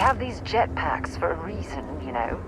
have these jetpacks for a reason, you know.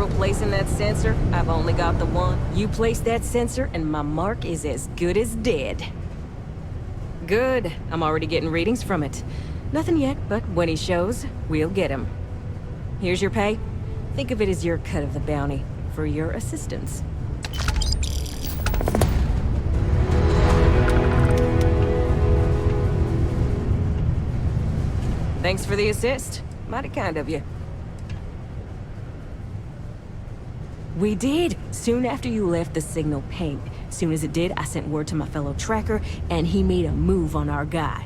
several placing that sensor. I've only got the one. You place that sensor and my mark is as good as dead. Good. I'm already getting readings from it. Nothing yet, but when he shows, we'll get him. Here's your pay. Think of it as your cut of the bounty for your assistance. Thanks for the assist. Mighty kind of you. We did! Soon after you left, the signal pinged. Soon as it did, I sent word to my fellow tracker, and he made a move on our guy.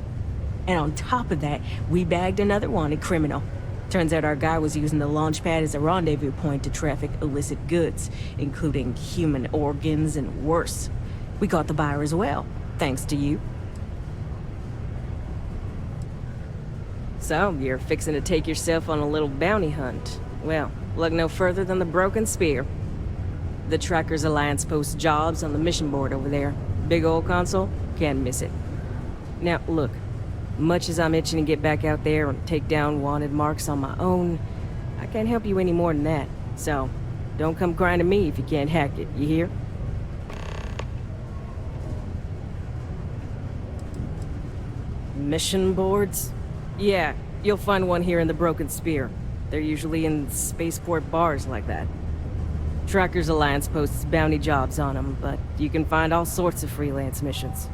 And on top of that, we bagged another wanted criminal. Turns out our guy was using the launch pad as a rendezvous point to traffic illicit goods, including human organs and worse. We caught the buyer as well, thanks to you. So, you're fixing to take yourself on a little bounty hunt. Well, look no further than the Broken Spear. The Trackers Alliance posts jobs on the mission board over there. Big old console, can't miss it. Now, look, much as I'm itching to get back out there and take down wanted marks on my own, I can't help you any more than that. So, don't come crying to me if you can't hack it, you hear? Mission boards? Yeah, you'll find one here in the Broken Spear. They're usually in spaceport bars like that. Trackers Alliance posts bounty jobs on them, but you can find all sorts of freelance missions.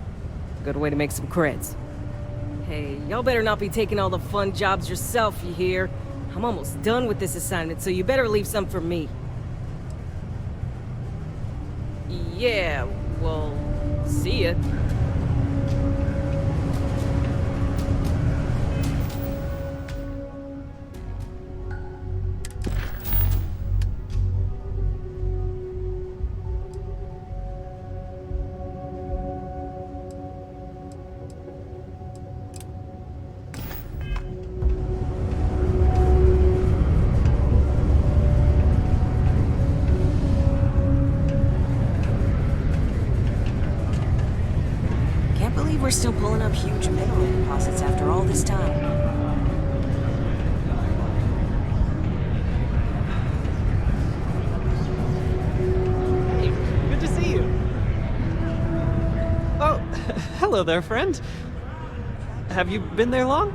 Good way to make some creds. Hey, y'all better not be taking all the fun jobs yourself, you hear? I'm almost done with this assignment, so you better leave some for me. Yeah, well, see ya. We're still pulling up huge mineral deposits after all this time. Hey, good to see you. Oh, hello there, friend. Have you been there long?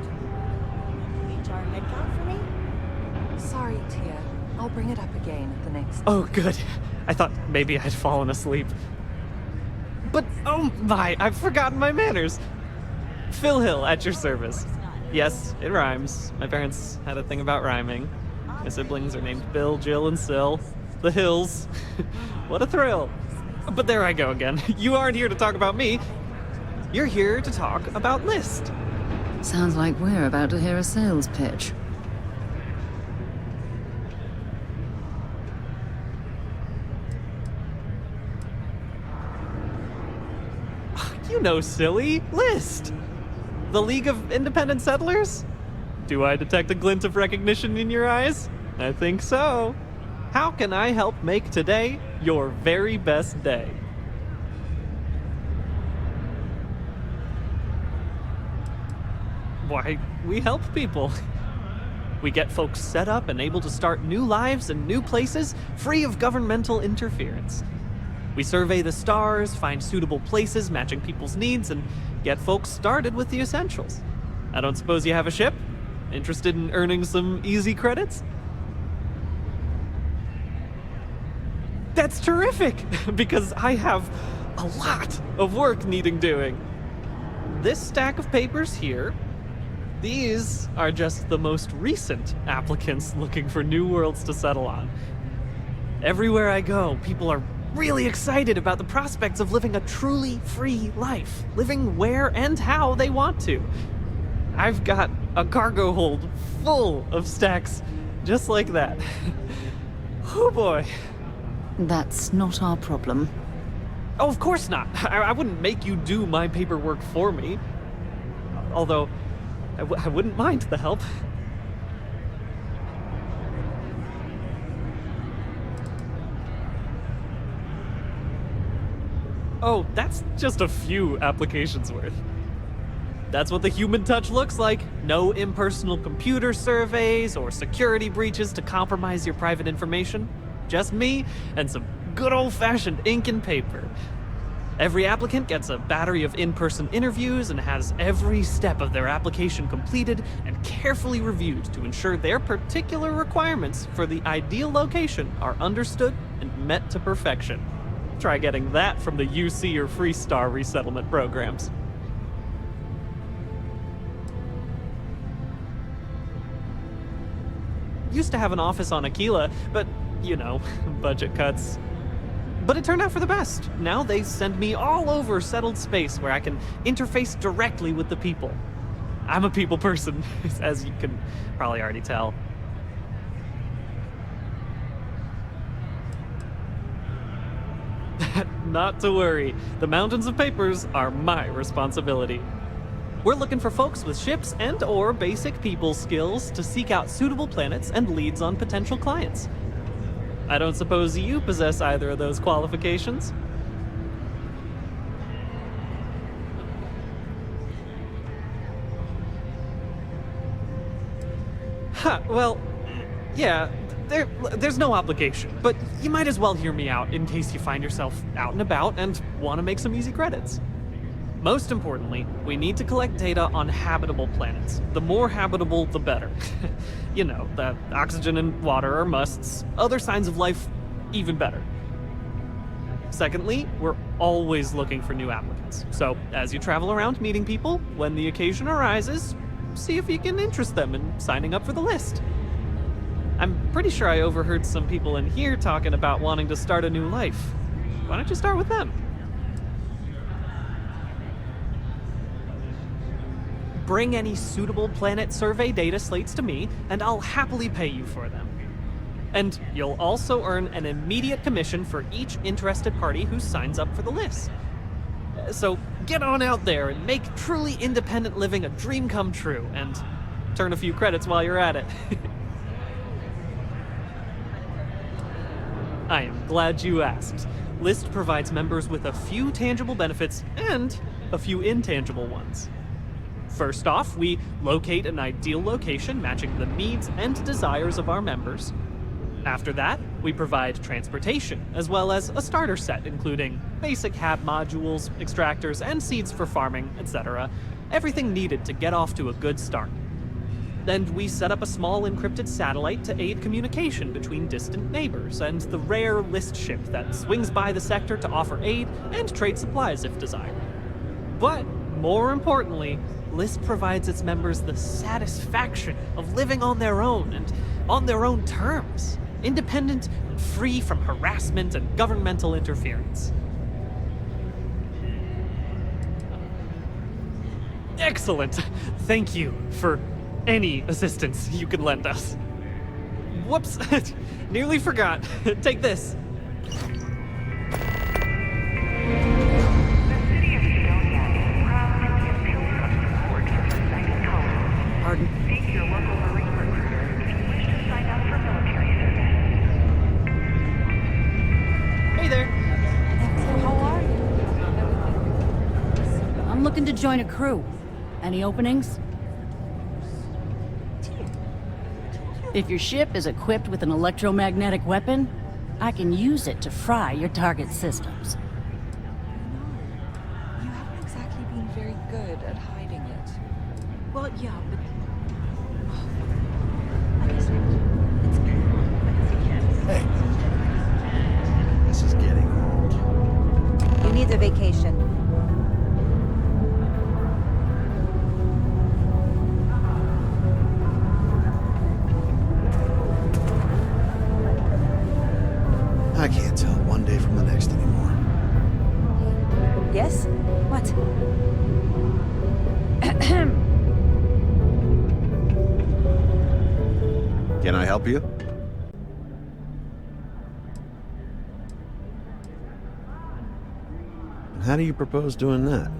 HR headcount for me? Sorry, Tia. I'll bring it up again at the next... Oh, good. I thought maybe I'd fallen asleep. But, oh my, I've forgotten my manners. Phil Hill, at your service. Yes, it rhymes. My parents had a thing about rhyming. My siblings are named Bill, Jill, and Sil. The Hills. What a thrill. But there I go again. You aren't here to talk about me. You're here to talk about List. Sounds like we're about to hear a sales pitch. You know, silly. List. The League of Independent Settlers? Do I detect a glint of recognition in your eyes? I think so. How can I help make today your very best day? Why, we help people. We get folks set up and able to start new lives in new places, free of governmental interference. We survey the stars, find suitable places matching people's needs, and get folks started with the essentials. I don't suppose you have a ship? Interested in earning some easy credits? That's terrific, because I have a lot of work needing doing. This stack of papers here, these are just the most recent applicants looking for new worlds to settle on. Everywhere I go, people are really excited about the prospects of living a truly free life, living where and how they want to. I've got a cargo hold full of stacks just like that. Oh boy. That's not our problem. Oh, of course not. I wouldn't make you do my paperwork for me. Although, I wouldn't mind the help. Oh, that's just a few applications worth. That's what the human touch looks like. No impersonal computer surveys or security breaches to compromise your private information. Just me and some good old-fashioned ink and paper. Every applicant gets a battery of in-person interviews and has every step of their application completed and carefully reviewed to ensure their particular requirements for the ideal location are understood and met to perfection. Try getting that from the UC or Freestar resettlement programs. Used to have an office on Aquila, but, you know, budget cuts. But it turned out for the best. Now they send me all over settled space where I can interface directly with the people. I'm a people person, as you can probably already tell. Not to worry. The mountains of papers are my responsibility. We're looking for folks with ships and/or basic people skills to seek out suitable planets and leads on potential clients. I don't suppose you possess either of those qualifications? Well, yeah, there's no obligation, but you might as well hear me out in case you find yourself out and about and want to make some easy credits. Most importantly, we need to collect data on habitable planets. The more habitable, the better. You know, the oxygen and water are musts. Other signs of life, even better. Secondly, we're always looking for new applicants. So, as you travel around meeting people, when the occasion arises, see if you can interest them in signing up for the list. I'm pretty sure I overheard some people in here talking about wanting to start a new life. Why don't you start with them? Bring any suitable planet survey data slates to me, and I'll happily pay you for them. And you'll also earn an immediate commission for each interested party who signs up for the list. So get on out there and make truly independent living a dream come true, and turn a few credits while you're at it. I am glad you asked. List provides members with a few tangible benefits and a few intangible ones. First off, we locate an ideal location matching the needs and desires of our members. After that, we provide transportation, as well as a starter set including basic hab modules, extractors, and seeds for farming, etc. Everything needed to get off to a good start. Then we set up a small encrypted satellite to aid communication between distant neighbors and the rare list ship that swings by the sector to offer aid and trade supplies if desired. But more importantly, List provides its members the satisfaction of living on their own and on their own terms, independent and free from harassment and governmental interference. Excellent! Thank you for any assistance you can lend us. Whoops! Nearly forgot. Take this. Pardon? Seek your local Marine recruiter if you wish to sign up for military service. Hey there. How are you? I'm looking to join a crew. Any openings? If your ship is equipped with an electromagnetic weapon, I can use it to fry your target systems. You haven't exactly been very good at hiding it. Well, yeah, but... Hey, this is getting old. You need a vacation. I can't tell one day from the next anymore. Yes? What? Can I help you? And how do you propose doing that?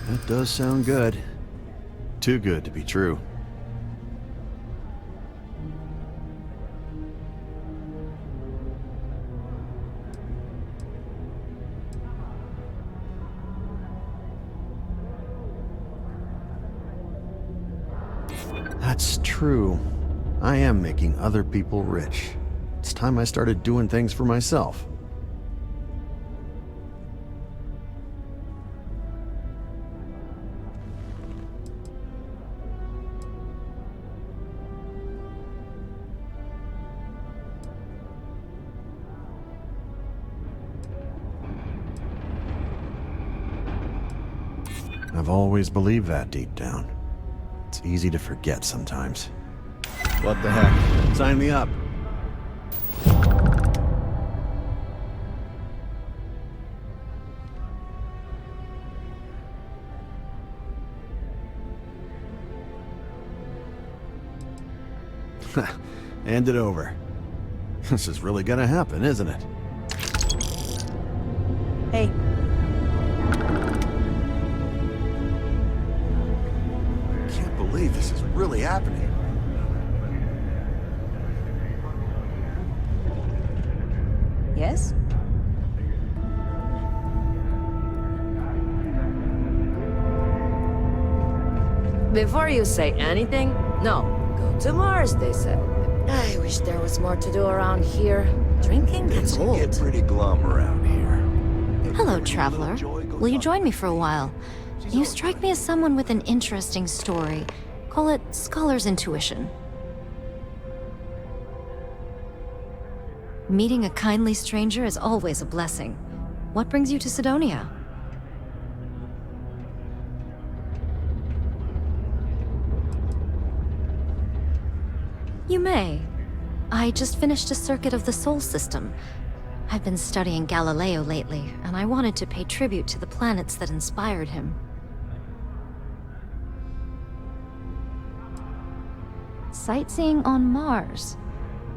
That does sound good. Too good to be true. That's true. I am making other people rich. It's time I started doing things for myself. I've always believed that deep down. It's easy to forget sometimes. What the heck? Sign me up. Hand it over. This is really gonna happen, isn't it? Hey, Can't believe this is really happening. yes? Before you say anything, no. Go to Mars, they said. I wish there was more to do around here. Drinking gets old. Get pretty glum around here. Hello, traveler. Will you join me for a while? You strike me as someone with an interesting story. Call it scholar's intuition. Meeting a kindly stranger is always a blessing. What brings you to Cydonia? You may. I just finished a circuit of the Sol system. I've been studying Galileo lately, and I wanted to pay tribute to the planets that inspired him. Sightseeing on Mars.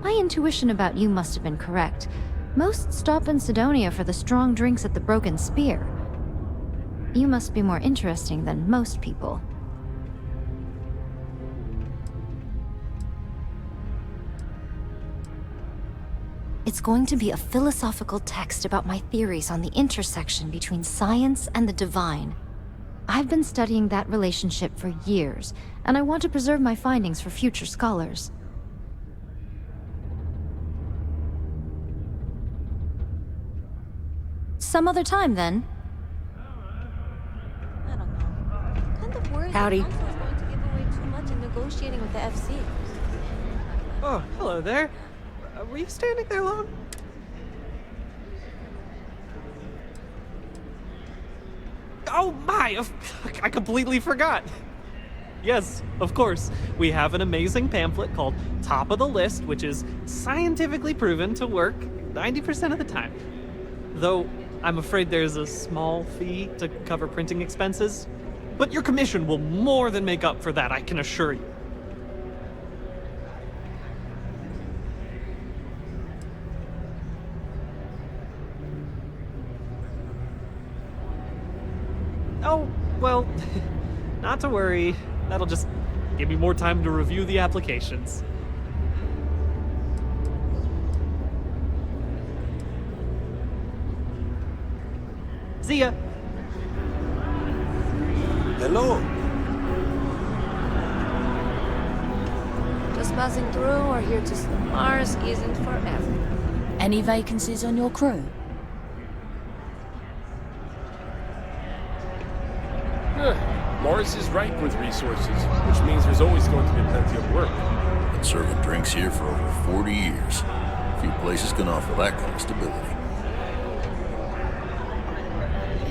My intuition about you must have been correct. Most stop in Cydonia for the strong drinks at the Broken Spear. You must be more interesting than most people. It's going to be a philosophical text about my theories on the intersection between science and the divine. I've been studying that relationship for years, and I want to preserve my findings for future scholars. Some other time, then. I don't know. Kind of worried Howdy. that Council is going to give away too much in negotiating with the FC. Oh, hello there. Were you standing there long? Oh my! I completely forgot. Yes, of course. We have an amazing pamphlet called Top of the List, which is scientifically proven to work 90% of the time. Though, I'm afraid there's a small fee to cover printing expenses. But your commission will more than make up for that, I can assure you. Oh, well, not to worry. That'll just give me more time to review the applications. See ya. Hello. Just passing through or here to see Mars isn't forever. Any vacancies on your crew? Mars is ripe with resources, which means there's always going to be plenty of work. Been serving drinks here for over 40 years. Few places can offer that kind of stability.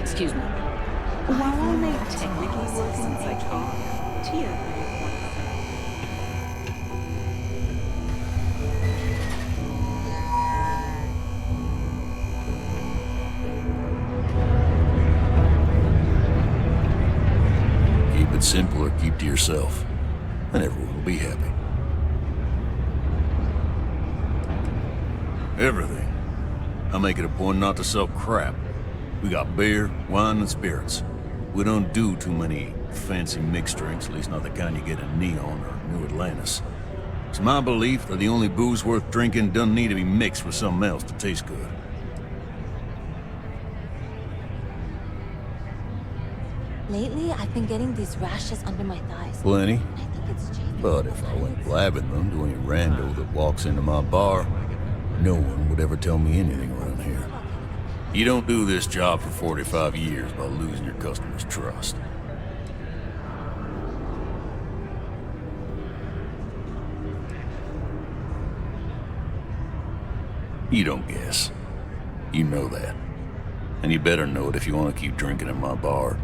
Excuse me. While I may technically work in psychology, Tia. Keep it simple or keep to yourself, and everyone will be happy. Everything. I make it a point not to sell crap. We got beer, wine, and spirits. We don't do too many fancy mixed drinks, at least not the kind you get in Neon or New Atlantis. It's my belief that the only booze worth drinking doesn't need to be mixed with something else to taste good. Lately, I've been getting these rashes under my thighs. Plenty? I think But if I went blabbing them to any rando that walks into my bar, no one would ever tell me anything around here. You don't do this job for 45 years by losing your customers' trust. You don't guess. You know that. And you better know it if you want to keep drinking in my bar.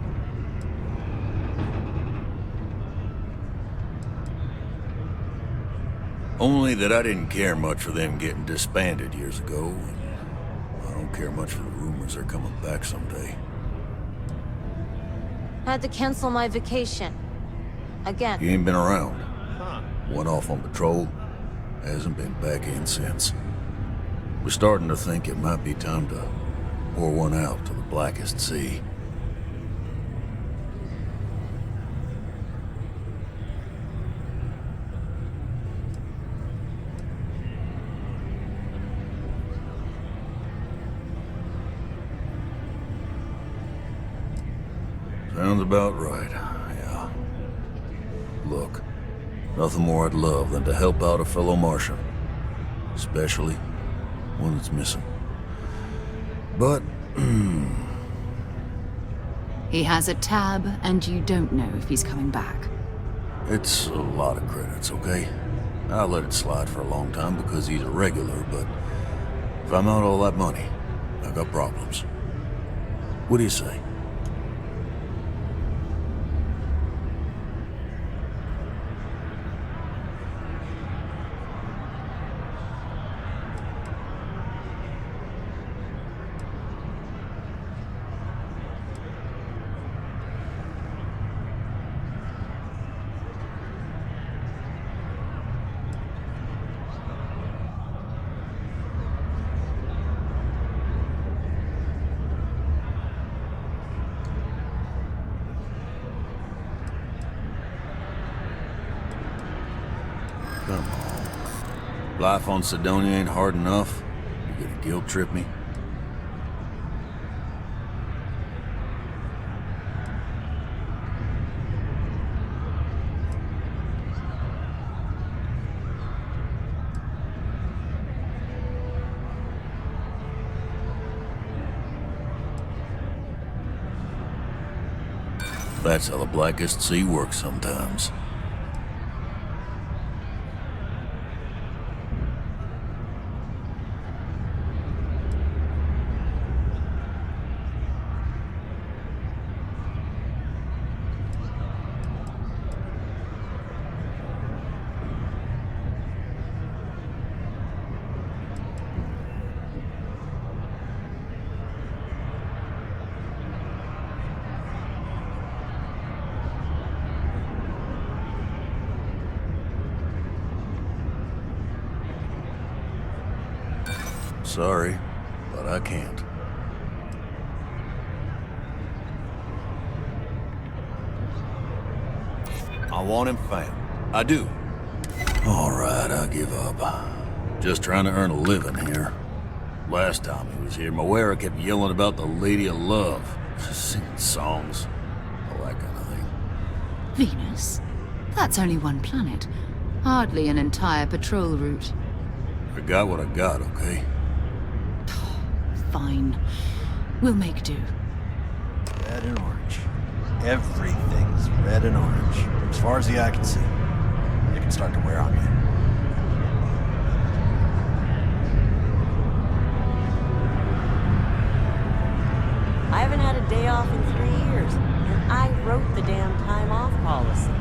Only that I didn't care much for them getting disbanded years ago, and I don't care much for the rumors they're coming back someday. Had to cancel my vacation. Again. You ain't been around. Went off on patrol, hasn't been back in since. We're starting to think it might be time to pour one out to the blackest sea. Sounds about right, yeah. Look, nothing more I'd love than to help out a fellow Martian. Especially one that's missing. But, He has a tab, and you don't know if he's coming back. it's a lot of credits, okay? I'll let it slide for a long time because he's a regular, but if I'm out all that money, I got problems. What do you say? Come on. Life on Cydonia ain't hard enough. You gonna guilt trip me? That's how the blackest sea works sometimes. Sorry, but I can't. I want him found. I do. All right, I give up. Just trying to earn a living here. Last time he was here, Moira kept yelling about the Lady of Love. Singing songs. All that kind of thing. Venus? That's only one planet. Hardly an entire patrol route. I got what I got, okay? Fine. We'll make do. Red and orange. Everything's red and orange. As far as the eye can see. It can start to wear on me. I haven't had a day off in 3 years, and I wrote the damn time off policy.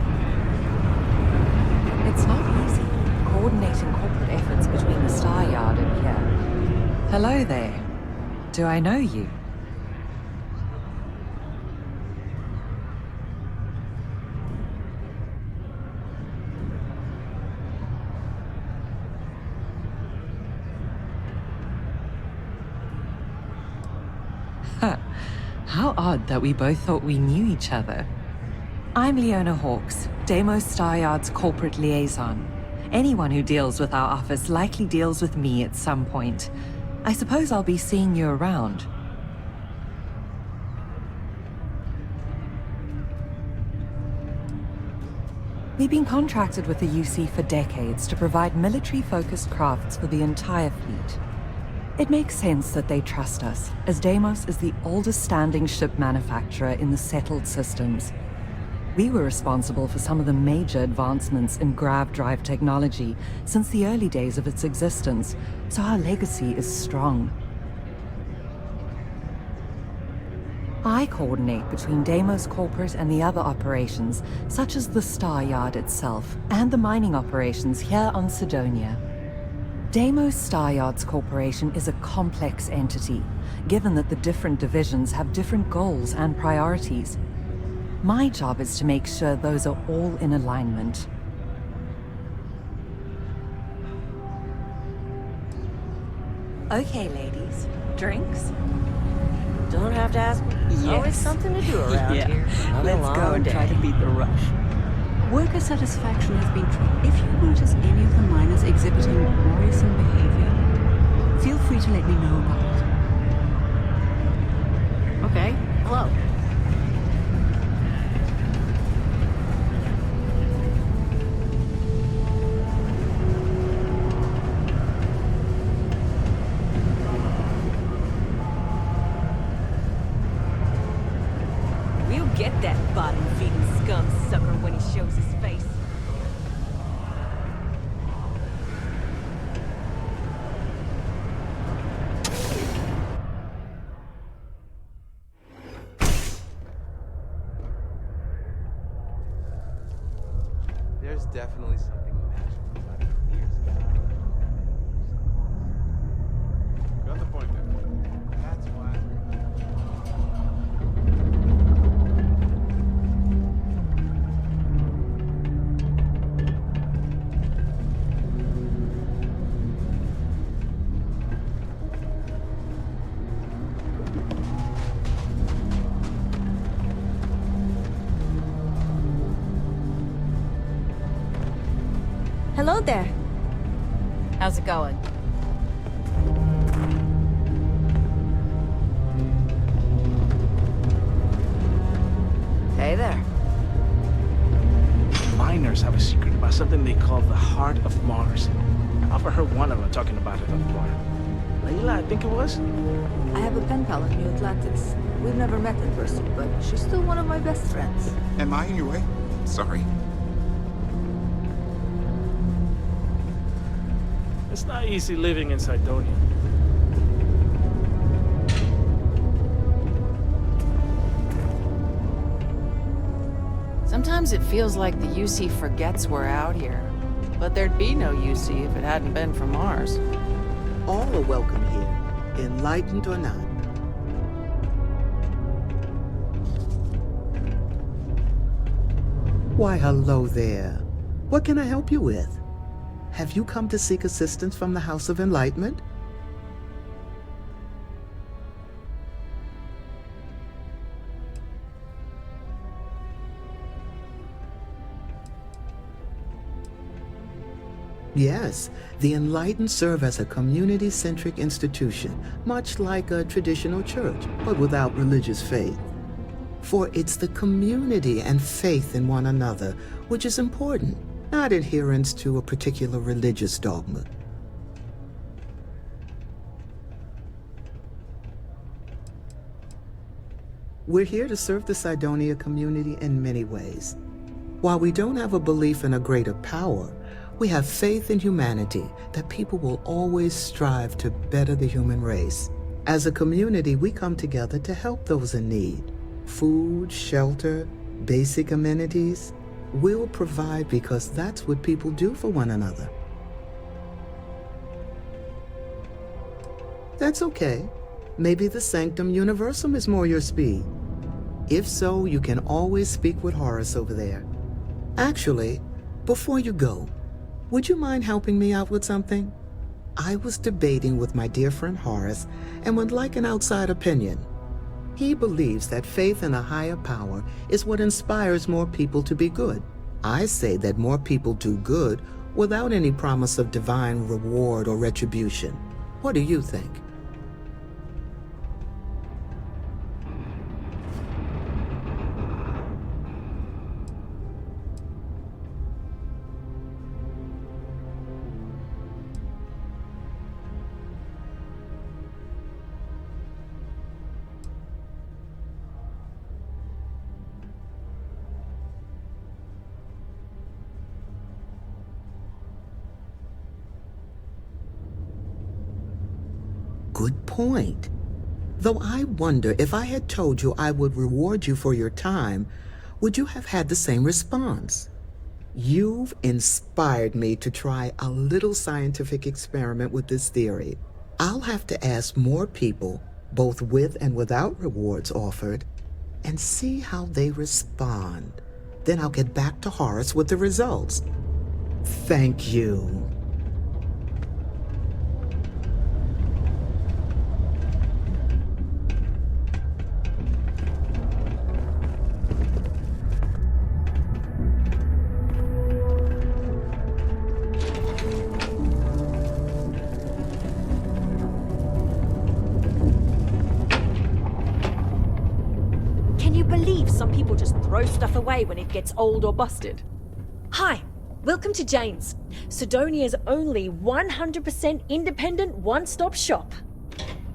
It's not easy coordinating corporate efforts between the Star Yard and here. Hello there. Do I know you? How odd that we both thought we knew each other. I'm Leona Hawkes, Deimos Star Yard's corporate liaison. Anyone who deals with our office likely deals with me at some point. I suppose I'll be seeing you around. We've been contracted with the UC for decades to provide military-focused crafts for the entire fleet. It makes sense that they trust us, as Deimos is the oldest standing ship manufacturer in the settled systems. We were responsible for some of the major advancements in grav drive technology since the early days of its existence, so our legacy is strong. I coordinate between Deimos Corporate and the other operations, such as the Star Yard itself, and the mining operations here on Cydonia. Deimos Star Yards Corporation is a complex entity, given that the different divisions have different goals and priorities. My job is to make sure those are all in alignment. Okay, ladies. Drinks? Don't have to ask me. There's always something to do around here. Another Let's go long and try day. to beat the rush. Worker satisfaction has been tracked. If you notice any of the miners exhibiting worrisome behavior, feel free to let me know about it. Okay, hello. We'll get that bottom-feeding scum sucker when he shows his face. There's definitely something magical about a clear sky. Got the point there. That's why. Hello there. How's it going? Hey there. Miners have a secret about something they call the Heart of Mars. I overheard one of them talking about it at the bar. Layla, I think it was? I have a pen pal in New Atlantis. We've never met in person, but she's still one of my best friends. Am I in your way? Sorry. It's not easy living in Cydonia. Sometimes it feels like the UC forgets we're out here. But there'd be no UC if it hadn't been for Mars. All are welcome here, enlightened or not. Why, hello there. What can I help you with? Have you come to seek assistance from the House of Enlightenment? Yes, the Enlightened serve as a community-centric institution, much like a traditional church, but without religious faith. For it's the community and faith in one another which is important, not adherence to a particular religious dogma. We're here to serve the Cydonia community in many ways. While we don't have a belief in a greater power, we have faith in humanity that people will always strive to better the human race. As a community, we come together to help those in need. Food, shelter, basic amenities. We'll provide because that's what people do for one another. That's okay. Maybe the Sanctum Universum is more your speed. If so, you can always speak with Horace over there. Actually, before you go, would you mind helping me out with something? I was debating with my dear friend Horace and would like an outside opinion. He believes that faith in a higher power is what inspires more people to be good. I say that more people do good without any promise of divine reward or retribution. What do you think? good point. Though I wonder if I had told you I would reward you for your time, would you have had the same response? You've inspired me to try a little scientific experiment with this theory. I'll have to ask more people, both with and without rewards offered, and see how they respond. Then I'll get back to Horace with the results. Thank you. Some people just throw stuff away when it gets old or busted. Hi, welcome to Jane's, Sidonia's only 100% independent one-stop shop.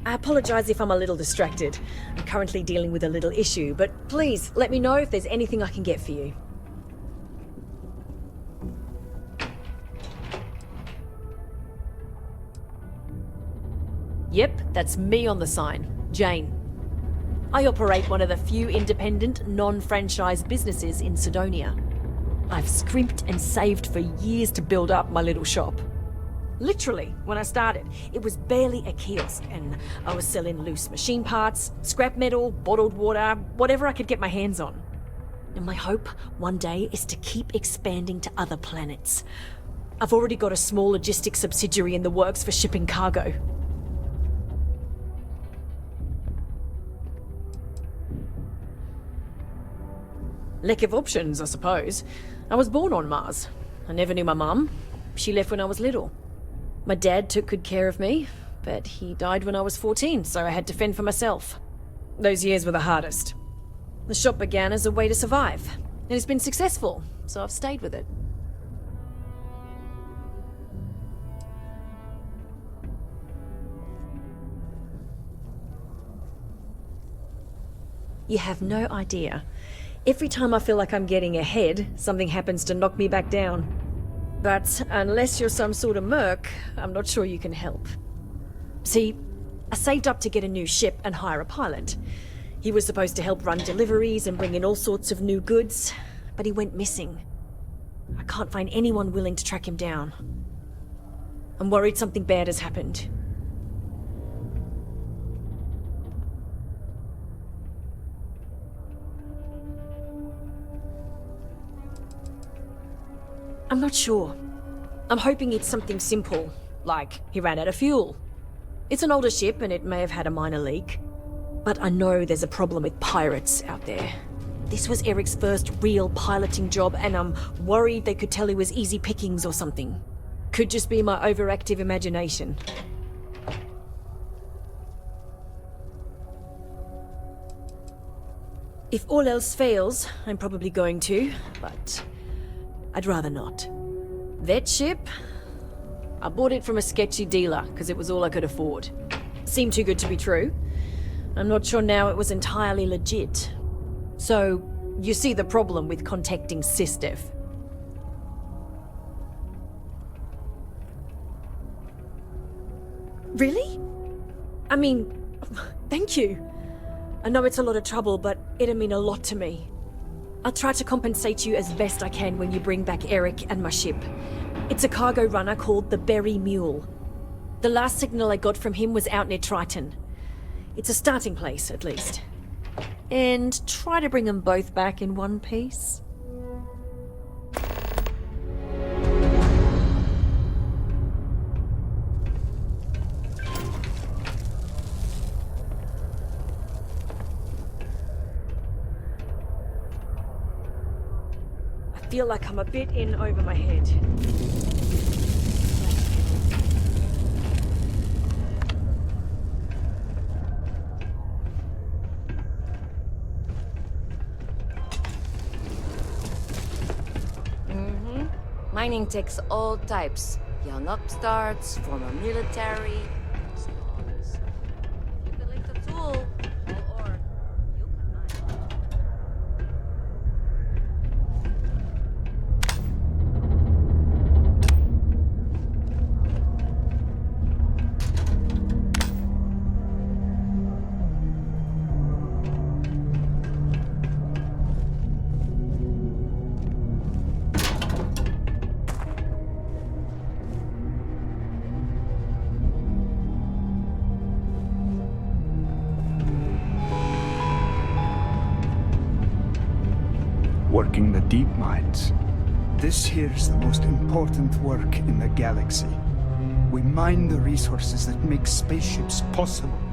I apologize if I'm a little distracted. I'm currently dealing with a little issue, but please let me know if there's anything I can get for you. Yep, that's me on the sign, Jane. I operate one of the few independent, non-franchise businesses in Sidonia. I've scrimped and saved for years to build up my little shop. Literally, when I started, it was barely a kiosk, and I was selling loose machine parts, scrap metal, bottled water, whatever I could get my hands on. And my hope one day is to keep expanding to other planets. I've already got a small logistics subsidiary in the works for shipping cargo. Lack of options, I suppose. I was born on Mars. I never knew my mum. She left when I was little. My dad took good care of me, but he died when I was 14, so I had to fend for myself. Those years were the hardest. The shop began as a way to survive, and it's been successful, so I've stayed with it. You have no idea. Every time I feel like I'm getting ahead, something happens to knock me back down. But unless you're some sort of merc, I'm not sure you can help. See, I saved up to get a new ship and hire a pilot. He was supposed to help run deliveries and bring in all sorts of new goods, but he went missing. I can't find anyone willing to track him down. I'm worried something bad has happened. I'm not sure. I'm hoping it's something simple, like he ran out of fuel. It's an older ship and it may have had a minor leak. But I know there's a problem with pirates out there. This was Eric's first real piloting job, and I'm worried they could tell he was easy pickings or something. Could just be my overactive imagination. If all else fails, I'm probably going to, but I'd rather not. That ship? I bought it from a sketchy dealer because it was all I could afford. Seemed too good to be true. I'm not sure now it was entirely legit. So, you see the problem with contacting SysDev. Really? I mean, thank you. I know it's a lot of trouble, but it'll mean a lot to me. I'll try to compensate you as best I can when you bring back Eric and my ship. It's a cargo runner called the Berry Mule. The last signal I got from him was out near Triton. It's a starting place, at least. And try to bring them both back in one piece. I feel like I'm a bit in over my head. Mining takes all types. Young upstarts, former military. You can lift a tool, or you can mine. working the deep mines. This here's the most important work in the galaxy. We mine the resources that make spaceships possible.